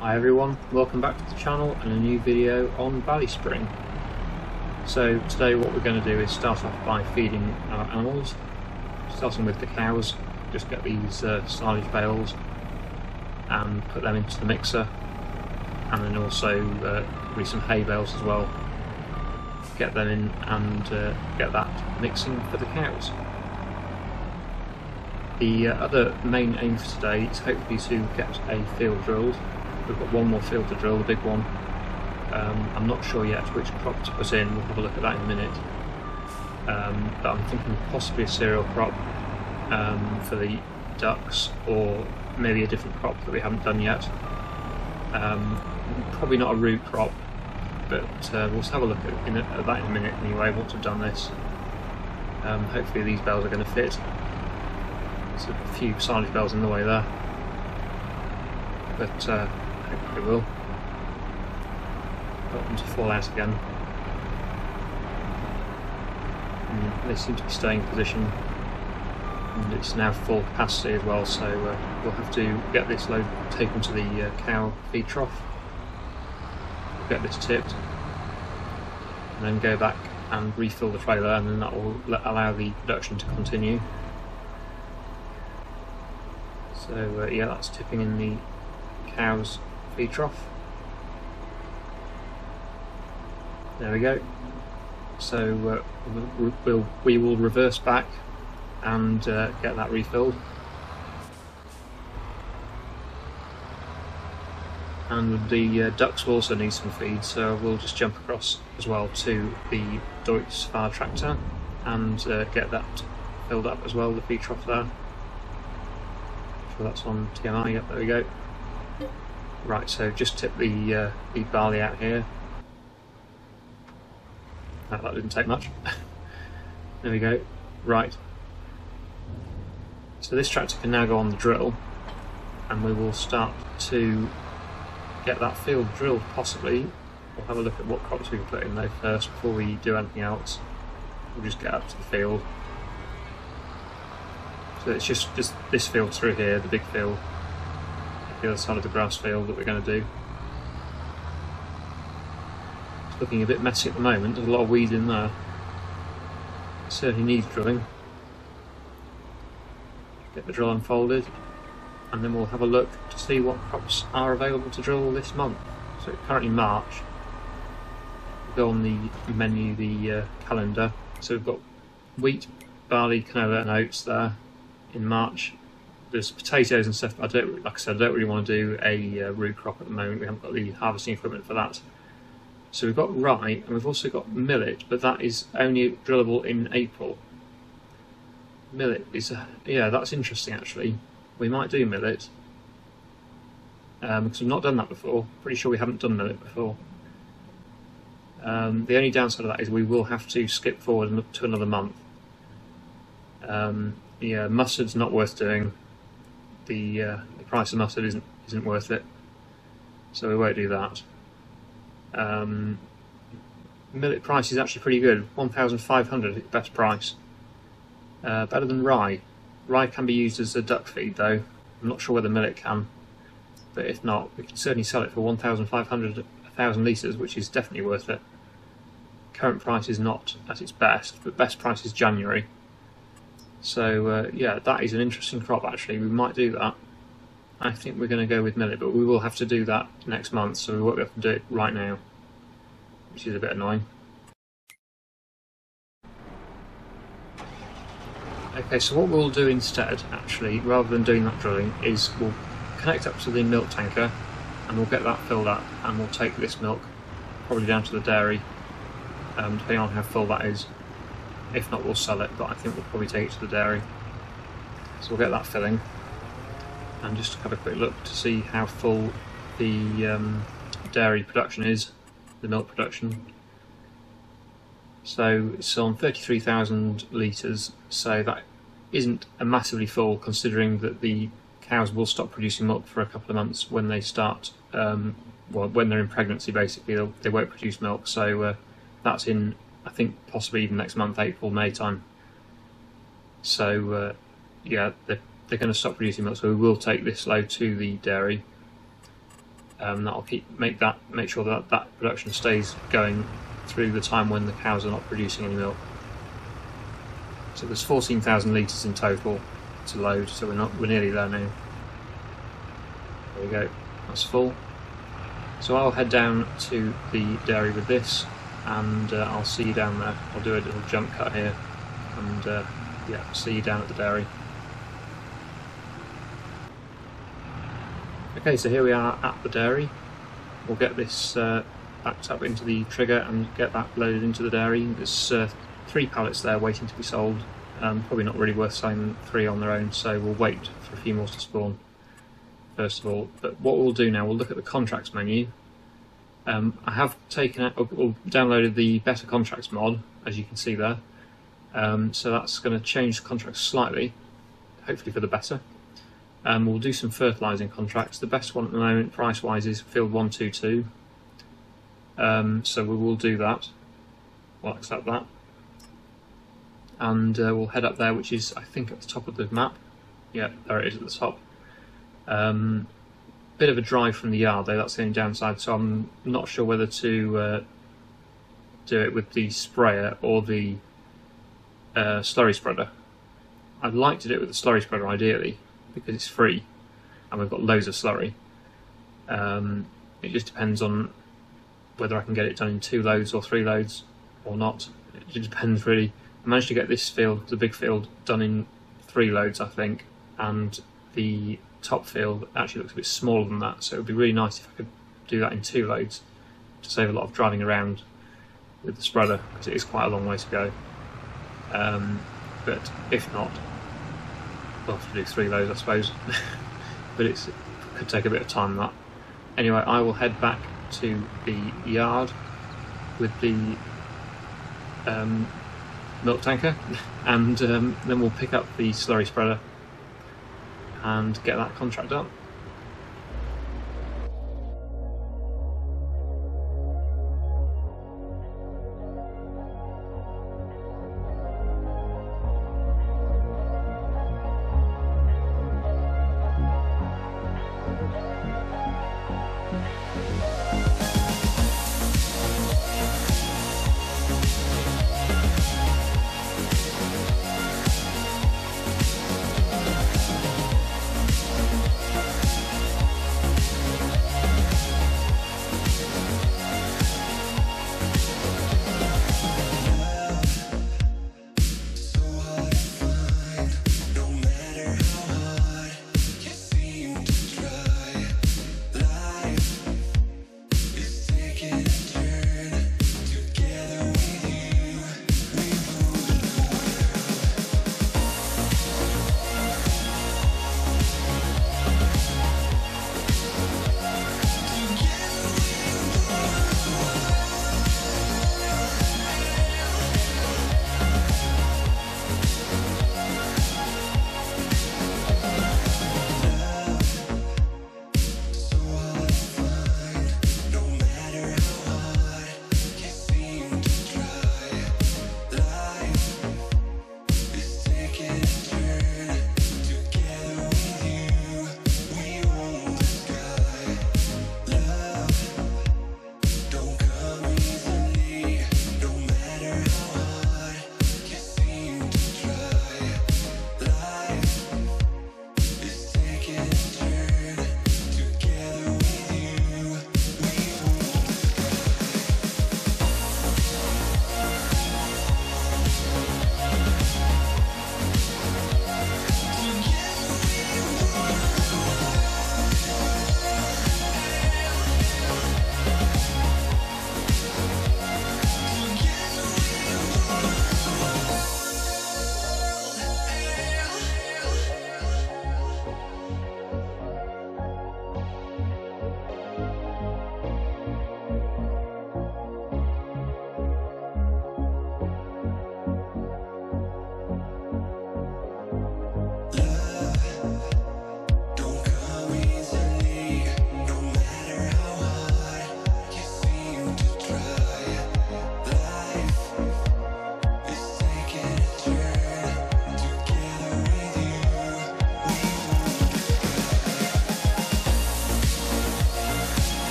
Hi everyone, welcome back to the channel and a new video on BallySpring. So today what we're going to do is start off by feeding our animals, starting with the cows. Just get these silage bales and put them into the mixer, and then also probably some hay bales as well. Get them in and get that mixing for the cows. The other main aim for today is hopefully to get a field drilled. We've got one more field to drill, the big one. I'm not sure yet which crop to put in, we'll have a look at that in a minute. But I'm thinking possibly a cereal crop for the ducks, or maybe a different crop that we haven't done yet. Probably not a root crop, but we'll have a look at that in a minute anyway, once I've done this. Hopefully these bales are going to fit. There's a few silage bales in the way there, but hopefully it will. Got them to fall out again. And they seem to be staying in position, and it's now full capacity as well, so we'll have to get this load taken to the cow feed trough, get this tipped, and then go back and refill the trailer, and then that will allow the production to continue. So yeah, that's tipping in the cow's feed trough. There we go. So we will reverse back and get that refilled. And the ducks will also need some feed, so we'll just jump across as well to the Deutz fire tractor and get that filled up as well, the feed trough there. So that's on TMI, yep, there we go. Right, so just tip the barley out here. That didn't take much. There we go. Right. So this tractor can now go on the drill, and we will start to get that field drilled possibly. We'll have a look at what crops we can put in there first before we do anything else. We'll just get up to the field. So it's just this field through here, the big field, the other side of the grass field that we're going to do. It's looking a bit messy at the moment, there's a lot of weeds in there. It certainly needs drilling. Get the drill unfolded, and then we'll have a look to see what crops are available to drill this month. So it's currently March. We'll go on the menu, the calendar. So we've got wheat, barley, canola and oats there. In March, there's potatoes and stuff, but like I said, I don't really want to do a root crop at the moment. We haven't got the harvesting equipment for that. So we've got rye, and we've also got millet, but that is only drillable in April. Millet is, yeah, that's interesting actually. We might do millet, because we've not done that before. Pretty sure we haven't done millet before. The only downside of that is we will have to skip forward to another month. Yeah, mustard's not worth doing. The price of mustard isn't worth it, so we won't do that. Millet price is actually pretty good, 1,500 is the best price. Better than rye. Rye can be used as a duck feed though. I'm not sure whether millet can, but if not, we can certainly sell it for 1,500, 1,000 litres, which is definitely worth it. Current price is not at its best, but best price is January. So yeah, that is an interesting crop actually. We might do that. I think we're going to go with millet, but we will have to do that next month, so we won't be able to do it right now, which is a bit annoying. Okay, so what we'll do instead, actually, rather than doing that drilling, is we'll connect up to the milk tanker and we'll get that filled up, and we'll take this milk probably down to the dairy, depending on how full that is. If not, we'll sell it, but I think we'll probably take it to the dairy. So we'll get that filling, and just have a quick look to see how full the dairy production is, the milk production. So it's on 33,000 litres, so that isn't a massively full, considering that the cows will stop producing milk for a couple of months when they start, well, when they're in pregnancy basically, they won't produce milk, so that's in, I think, possibly even next month, April, May time. So yeah, they're going to stop producing milk, so we will take this load to the dairy. That'll make sure that that production stays going through the time when the cows are not producing any milk. So there's 14,000 litres in total to load, so we're nearly there now. There we go, that's full. So I'll head down to the dairy with this, and I'll see you down there. I'll do a little jump cut here, and yeah, see you down at the dairy. Okay, so here we are at the dairy. We'll get this backed up into the trigger and get that loaded into the dairy. There's 3 pallets there waiting to be sold. Probably not really worth selling 3 on their own, so we'll wait for a few more to spawn first of all. But what we'll do now, we'll look at the contracts menu. I have taken out, or downloaded the Better Contracts mod, as you can see there. So that's going to change the contracts slightly, hopefully for the better. We'll do some fertilising contracts. The best one at the moment, price-wise, is field 122. So we will do that. We'll accept that. And we'll head up there, which is, I think, at the top of the map. Yeah, there it is at the top. Bit of a drive from the yard, though, that's the only downside, so I'm not sure whether to do it with the sprayer or the slurry spreader. I'd like to do it with the slurry spreader, ideally, because it's free and we've got loads of slurry. It just depends on whether I can get it done in 2 loads or 3 loads or not. It just depends really. I managed to get this field, the big field, done in 3 loads, I think, and the top field actually looks a bit smaller than that, so it would be really nice if I could do that in 2 loads to save a lot of driving around with the spreader, because it is quite a long way to go. But if not, we'll have to do 3 loads, I suppose. But it could take a bit of time, that. Anyway, I will head back to the yard with the milk tanker, and then we'll pick up the slurry spreader and get that contract done.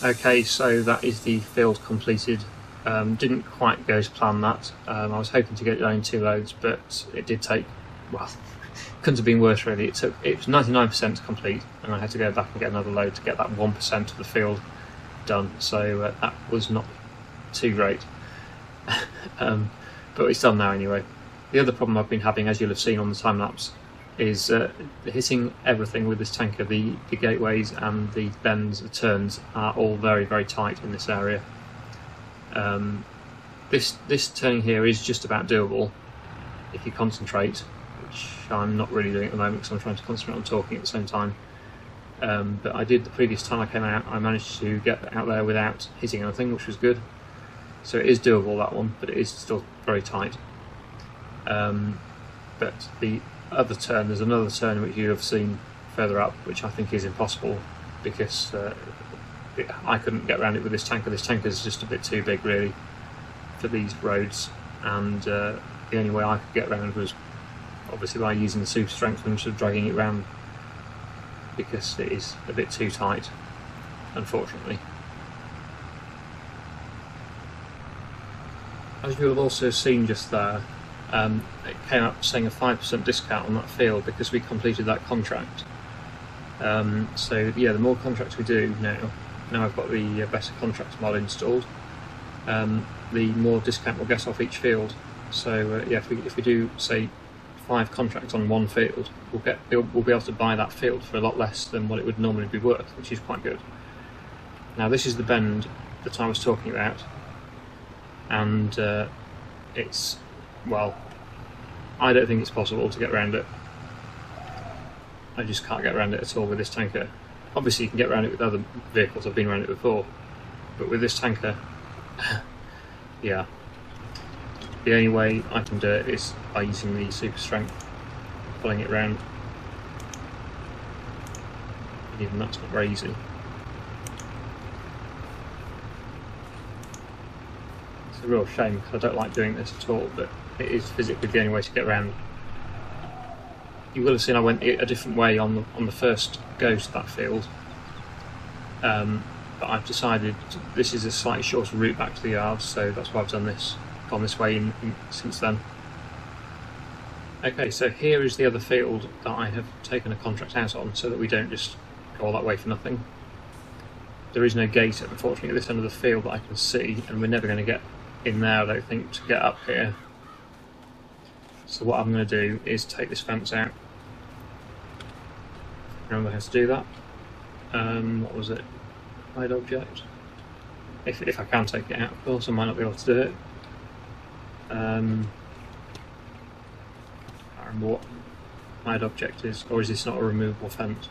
Okay, so that is the field completed. Didn't quite go as planned that. I was hoping to get it done in 2 loads, but it did take, well, couldn't have been worse really. It was 99% to complete, and I had to go back and get another load to get that 1% of the field done, so that was not too great. But it's done now anyway. The other problem I've been having, as you'll have seen on the time lapse, is hitting everything with this tanker. The gateways and the bends, the turns are all very, very tight in this area. This turning here is just about doable if you concentrate, which I'm not really doing at the moment because I'm trying to concentrate on talking at the same time. But I did the previous time I came out. I managed to get out there without hitting anything, which was good. So it is doable, that one, but it is still very tight. But the other turn, there's another turn which you have seen further up, which I think is impossible because I couldn't get around it with this tanker. This tanker is just a bit too big really for these roads, and the only way I could get around was obviously by using the super strength and sort of dragging it around, because it is a bit too tight, unfortunately. As you'll have also seen just there, it came up saying a 5% discount on that field because we completed that contract. So yeah, the more contracts we do now I've got the better contracts mod installed, the more discount we'll get off each field. So yeah, if we do say 5 contracts on one field, we'll be able to buy that field for a lot less than what it would normally be worth, which is quite good. Now this is the bend that I was talking about, and it's, well, I don't think it's possible to get around it. I just can't get around it at all with this tanker. Obviously you can get around it with other vehicles, I've been around it before, but with this tanker, yeah, the only way I can do it is by using the super strength, pulling it around. And even that's not very easy. It's a real shame because I don't like doing this at all, but it is physically the only way to get around. You will have seen I went a different way on the first go to that field, but I've decided this is a slightly shorter route back to the yard, so that's why I've gone this way since then. Okay, so here is the other field that I have taken a contract out on, so that we don't just go all that way for nothing. There is no gate, unfortunately, at this end of the field that I can see, and we're never going to get in there, I don't think, to get up here. So what I'm going to do is take this fence out. Remember how to do that. What was it? Hide object. If I can take it out, of course, I might not be able to do it. I can't remember what hide object is, or is this not a removable fence?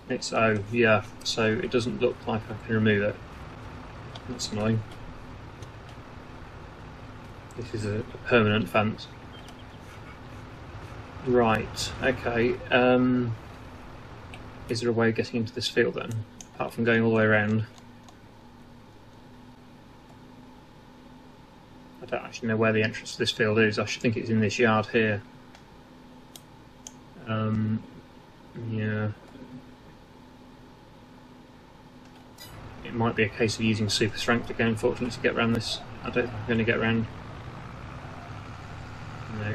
It's, oh yeah, so it doesn't look like I can remove it. That's annoying. This is a permanent fence. Right, okay. Is there a way of getting into this field then, apart from going all the way around? I don't actually know where the entrance to this field is. I should think it's in this yard here. Yeah. It might be a case of using super strength again, unfortunately, to get around this. I don't think I'm going to get around. No.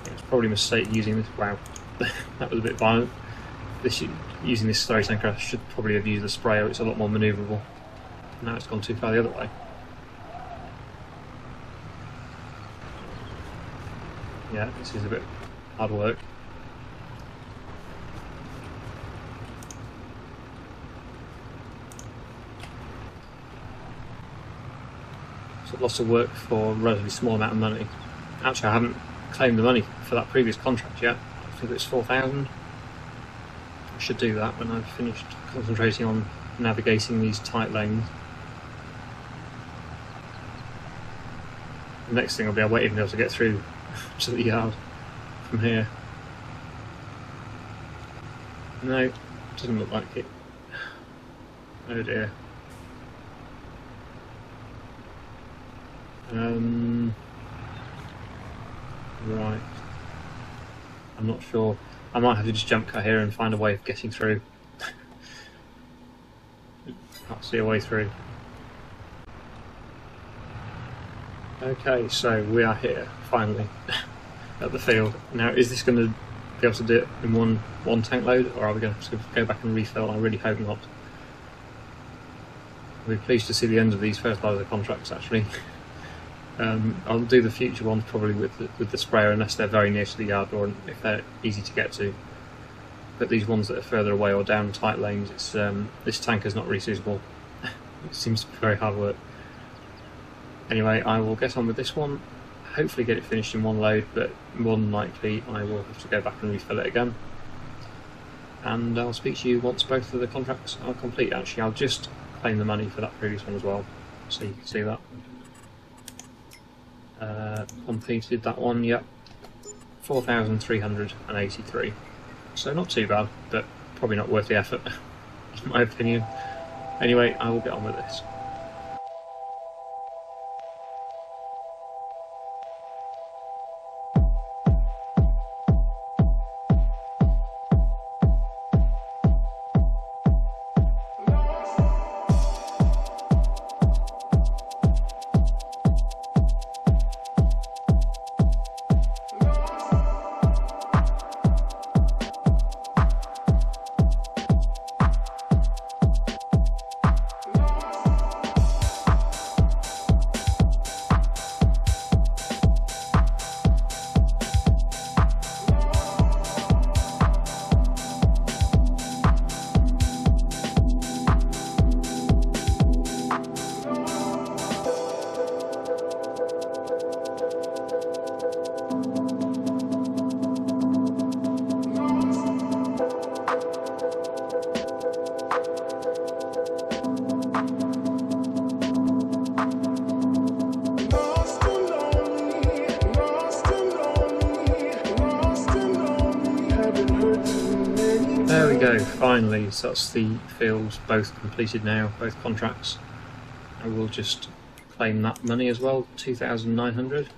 It's probably a mistake using this. Wow, that was a bit violent. Using this slurry tanker, I should probably have used the sprayer. It's a lot more manoeuvrable. Now it's gone too far the other way. Yeah, this is a bit hard work. So lots of work for a relatively small amount of money. Actually, I haven't claimed the money for that previous contract yet. I think it was 4,000. I should do that when I've finished concentrating on navigating these tight lanes. The next thing will be I won't even be able to get through to the yard from here. No, doesn't look like it. Oh dear. Right. I'm not sure. I might have to just jump cut here and find a way of getting through. Can't see a way through. Okay, so we are here, finally, at the field. Now, is this going to be able to do it in one tank load, or are we going to go back and refill? I really hope not. I'll be pleased to see the end of these fertiliser contracts, actually. I'll do the future ones probably with the sprayer, unless they're very near to the yard or if they're easy to get to. But these ones that are further away or down tight lanes, it's this tanker's not really suitable. It seems to be very hard work. Anyway, I will get on with this one, hopefully get it finished in one load, but more than likely I will have to go back and refill it again. And I'll speak to you once both of the contracts are complete. Actually, I'll just claim the money for that previous one as well, so you can see that. Completed that one, yep. 4,383. So not too bad, but probably not worth the effort, in my opinion. Anyway, I will get on with this. There we go, finally, so that's the fields both completed now, both contracts. I will just claim that money as well, 2,900,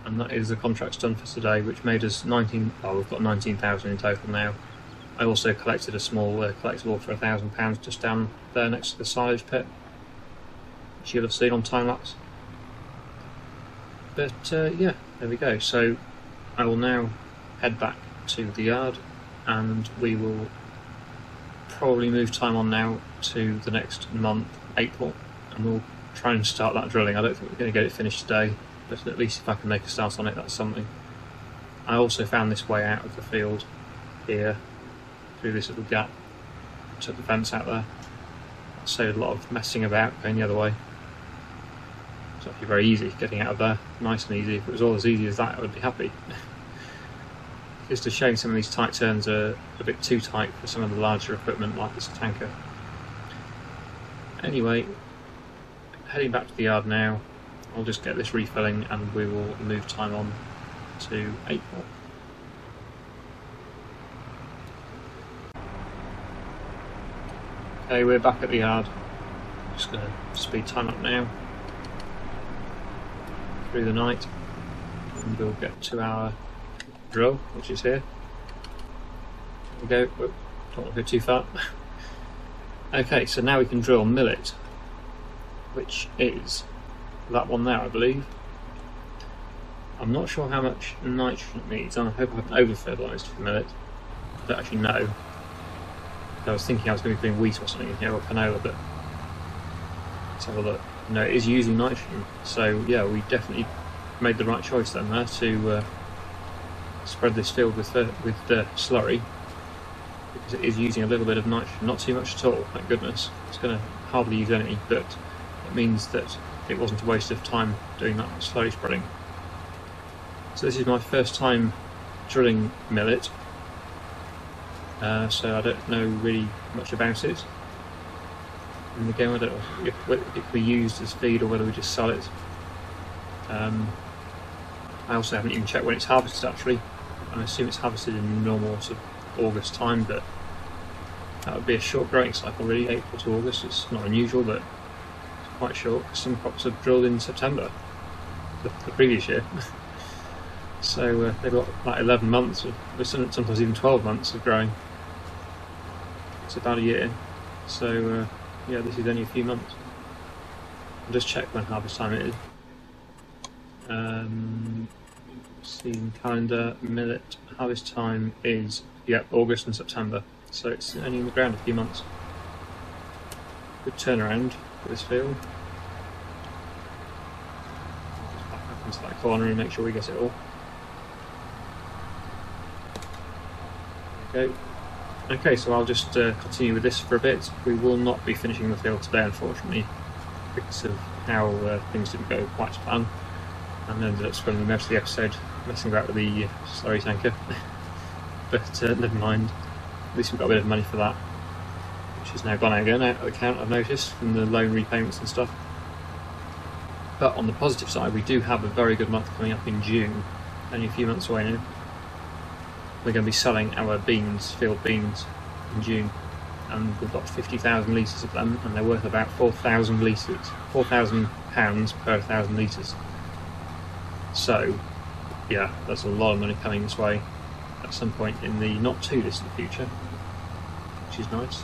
and that is the contracts done for today, which made us we've got 19,000 in total now. I also collected a small collectible for £1,000 just down there next to the silage pit, which you'll have seen on time-lapse. But yeah, there we go, so I will now head back to the yard, and we will probably move time on now to the next month, April, and we'll try and start that drilling. I don't think we're going to get it finished today, but at least if I can make a start on it, that's something. I also found this way out of the field here, through this little gap, took the fence out there. That saved a lot of messing about going the other way. It's actually very easy getting out of there, nice and easy. If it was all as easy as that, I would be happy. Just a shame some of these tight turns are a bit too tight for some of the larger equipment like this tanker. Anyway, heading back to the yard now. I'll just get this refilling and we will move time on to April. Okay, we're back at the yard. Just going to speed time up now through the night, and we'll get to our drill, which is here. There we go. Whoop, don't want to go too far. Okay, so now we can drill millet, which is that one there, I believe. I'm not sure how much nitrogen it needs. I hope I haven't over-fertilised for millet. I don't actually know. I was thinking I was going to be putting wheat or something in here, or canola, but let's have a look. No, it is using nitrogen, so yeah, we definitely made the right choice then there to spread this field with slurry, because it is using a little bit of nitrogen, not too much at all, thank goodness. It's going to hardly use any, but it means that it wasn't a waste of time doing that slurry spreading. So this is my first time drilling millet, so I don't know really much about it. And again, I don't know if it can be used as feed or whether we just sell it. I also haven't even checked when it's harvested actually. I assume it's harvested in normal sort of August time, but that would be a short growing cycle really, April to August. It's not unusual, but it's quite short because some crops are drilled in September, the previous year. So they've got like 11 months, or sometimes even 12 months of growing. It's about a year. So yeah, this is only a few months. I'll just check when harvest time it is. See in calendar, millet harvest time is August and September. So it's only in the ground a few months. Good turnaround for this field. Just back up into that corner and make sure we get it all. There we go. Okay, so I'll just continue with this for a bit. We will not be finishing the field today, unfortunately, because of how things didn't go quite to plan, and ended up spending most of the episode messing about with the slurry tanker. But never mind, at least we've got a bit of money for that, which has now gone out again out of the account, I've noticed, from the loan repayments and stuff. But on the positive side, we do have a very good month coming up in June, only a few months away now. We're going to be selling our beans, field beans, in June, and we've got 50,000 litres of them, and they're worth about 4,000 litres, £4,000 per 1,000 litres. So, yeah, that's a lot of money coming this way at some point in the not too distant future, which is nice.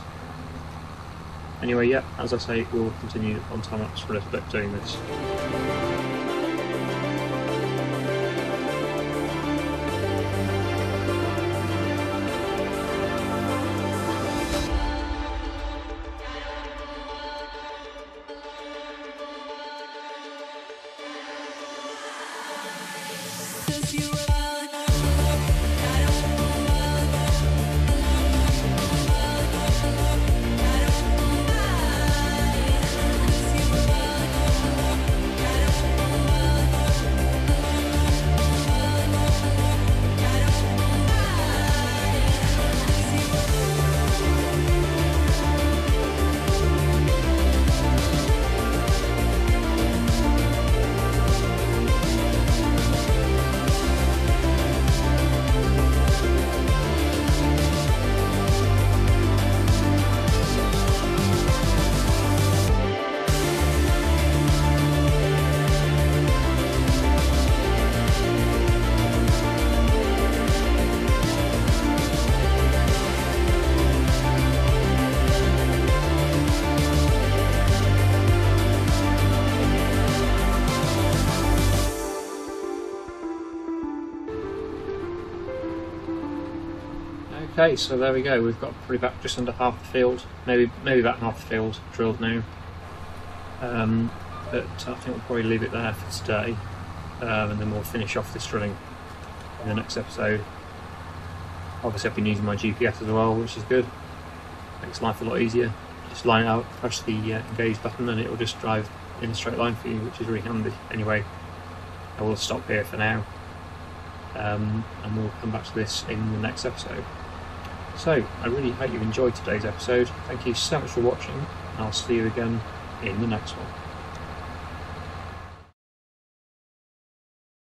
Anyway, yeah, as I say, we'll continue on time-lapse for a little bit doing this. Okay, so there we go. We've got probably about just under half the field, maybe about half the field drilled now. But I think we'll probably leave it there for today, and then we'll finish off this drilling in the next episode. Obviously, I've been using my GPS as well, which is good. Makes life a lot easier. Just line it out, press the engage button, and it will just drive in a straight line for you, which is really handy. Anyway, I will stop here for now, and we'll come back to this in the next episode. So, I really hope you enjoyed today's episode. Thank you so much for watching, and I'll see you again in the next one.